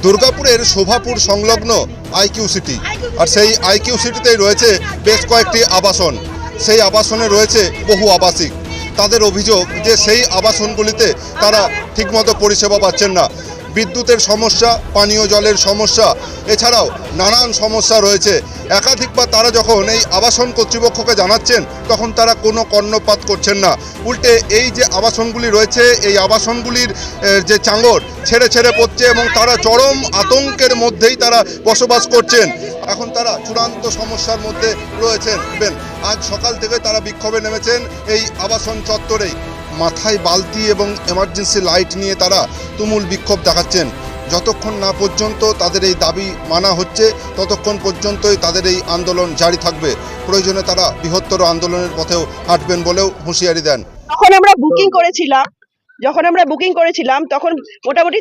দুর্গাপুরের শোভাপুর সংলগ্ন IQ city, আর সেই আইকিউ সিটিতেই রয়েছে বেশ কয়েকটি আবাসন। সেই আবাসনে রয়েছে বহু আবাসিক। তাদের অভিযোগ যে সেই আবাসনগুলিতে তারা ঠিকমতো পরিষেবা পাচ্ছেন না। বিদ্যুতের সমস্যা, পানীয় জলের সমস্যা, এছাড়াও নানান সমস্যা রয়েছে। একাধিকবার তারা যখন এই আবাসন কর্তৃপক্ষকে জানাচ্ছেন, তখন তারা কোনো কর্ণপাত করছেন না। উল্টে এই যে আবাসনগুলি রয়েছে, এই আবাসনগুলির যে চাঙড় ছেড়ে ছেড়ে পড়ছে এবং তারা চরম আতঙ্কের মধ্যেই তারা বসবাস করছেন। এখন তারা চূড়ান্ত সমস্যার মধ্যে রয়েছেন। আজ সকাল থেকে তারা বিক্ষোভে নেমেছেন এই আবাসন চত্বরেই। মাথায় বালতি এবং এমার্জেন্সি লাইট নিয়ে তারা তুমুল বিক্ষোভ দেখাচ্ছেন। যতক্ষণ না পর্যন্ত তাদের এই দাবি মানা হচ্ছে, ততক্ষণ পর্যন্তই তাদের এই আন্দোলন জারি থাকবে। প্রয়োজনে তারা বৃহত্তর আন্দোলনের পথেও হাঁটবেন বলেও হুঁশিয়ারি দেন। যখন আমরা বুকিং করেছিলাম তখন মোটামুটি